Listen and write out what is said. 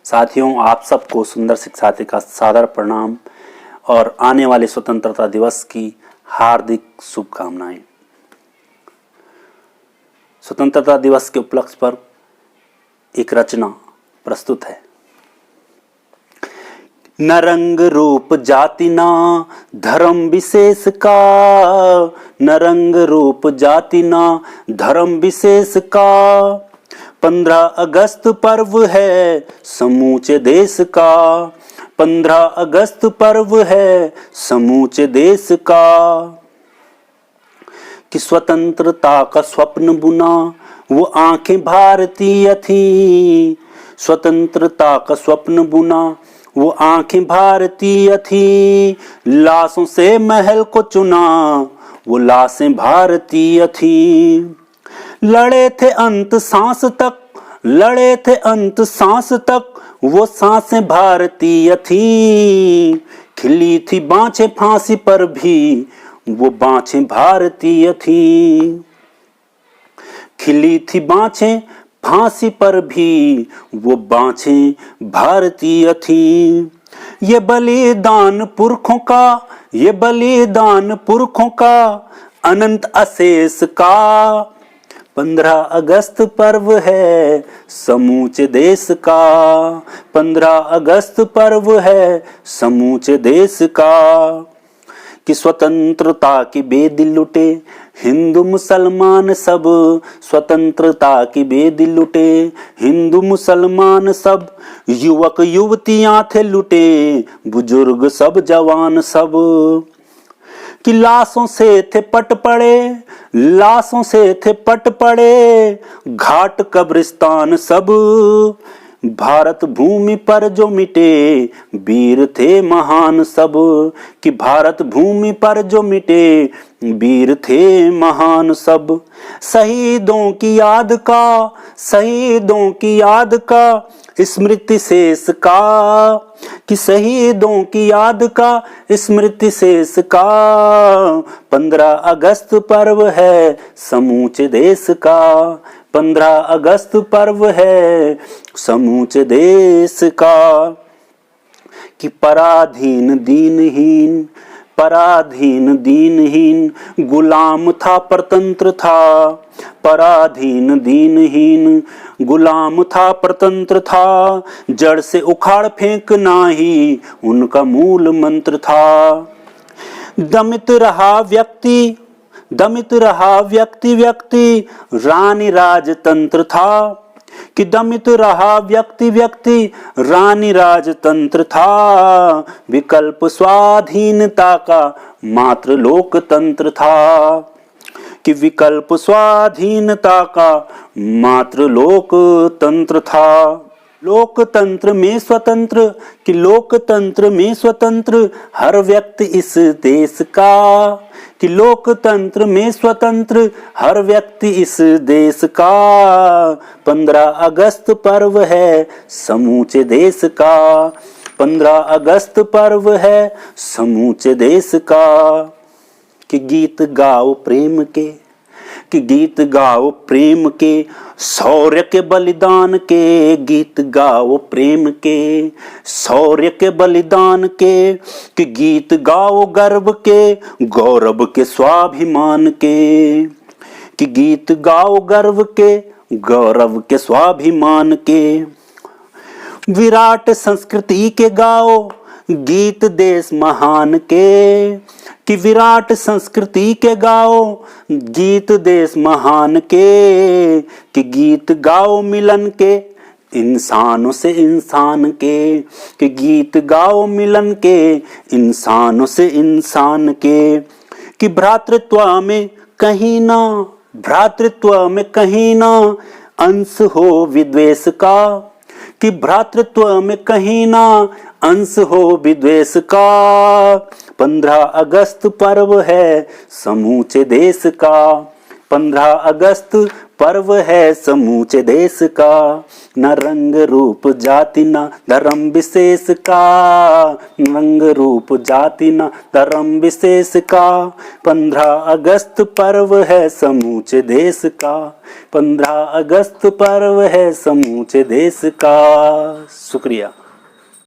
साथियों, आप सबको सुंदर शिक्षार्थी का सादर प्रणाम और आने वाले स्वतंत्रता दिवस की हार्दिक शुभकामनाएं। स्वतंत्रता दिवस के उपलक्ष्य पर एक रचना प्रस्तुत है। न रंग रूप जाति ना धर्म विशेष का, न रंग रूप जाति ना धर्म विशेष का, 15 अगस्त पर्व है समूचे देश का, 15 अगस्त पर्व है समूचे देश का। कि स्वतंत्रता का स्वप्न बुना वो आंखें भारतीय थी, स्वतंत्रता का स्वप्न बुना वो आंखें भारतीय थी, लाशों से महल को चुना वो लाशें भारतीय थी। लड़े थे अंत सांस तक, लड़े थे अंत सांस तक वो सांसें भारतीय थी, खिली थी बाँछें फांसी पर भी वो बाँछें भारतीय थी, खिली थी बाँछें फांसी पर भी वो बाँछें भारतीय थी। ये बलिदान पुरखों का, ये बलिदान पुरखों का अनंत अशेष का, 15 अगस्त पर्व है समूचे देश का, 15 अगस्त पर्व है समूचे देश का। कि स्वतंत्रता की बेदी लुटे हिंदू मुसलमान सब, स्वतंत्रता की बेदी लुटे हिंदू मुसलमान सब, युवक युवतियां थे लुटे बुजुर्ग सब जवान सब। कि लाशों से थे पट पड़े, लाशों से थे पट पड़े घाट कब्रिस्तान सब, भारत भूमि पर जो मिटे वीर थे महान सब। कि भारत भूमि पर जो मिटे वीर थे महान सब। शहीदों की याद का, शहीदों की याद का स्मृति शेष का, कि शहीदों की याद का स्मृति शेष का, 15 अगस्त पर्व है समूचे देश का, 15 अगस्त पर्व है समूचे देश का। कि पराधीन दीनहीन, पराधीन दीनहीन गुलाम था परतंत्र था, पराधीन दीनहीन गुलाम था परतंत्र था, जड़ से उखाड़ फेंकना ही उनका मूल मंत्र था। दमित रहा व्यक्ति, दमित रहा व्यक्ति व्यक्ति रानी राजतंत्र था, कि दमित रहा व्यक्ति व्यक्ति रानी राजतंत्र था, विकल्प स्वाधीनता का मात्र लोकतंत्र था, कि विकल्प स्वाधीनता का मात्र लोकतंत्र था। लोकतंत्र में स्वतंत्र, कि लोकतंत्र में स्वतंत्र हर व्यक्ति इस देश का, कि लोकतंत्र में स्वतंत्र हर व्यक्ति इस देश का, 15 अगस्त पर्व है समूचे देश का, 15 अगस्त पर्व है समूचे देश का। कि गीत गाओ प्रेम के, कि गीत गाओ प्रेम के शौर्य के बलिदान के, गीत गाओ प्रेम के शौर्य के बलिदान के, कि गीत गाओ गर्व के गौरव के स्वाभिमान के, कि गीत गाओ गर्व के गौरव के स्वाभिमान के। विराट संस्कृति के गाओ गीत देश महान के, कि विराट संस्कृति के गाओ गीत देश महान के, कि गीत गाओ मिलन के इंसानों से इंसान के, कि गीत गाओ मिलन के इंसानों से इंसान के। कि भ्रातृत्व में कहीं ना, भ्रातृत्व में कहीं ना अंश हो विद्वेष का, कि भ्रातृत्व में कहीं ना अंश हो विद्वेष का, 15 अगस्त पर्व है समूचे देश का, 15 अगस्त पर्व है समूचे देश का, न रंग रूप जाति न धर्म विशेष का, रंग रूप जाति न धर्म विशेष का। 15 अगस्त पर्व है समूचे देश का, 15 अगस्त पर्व है समूचे देश का। शुक्रिया।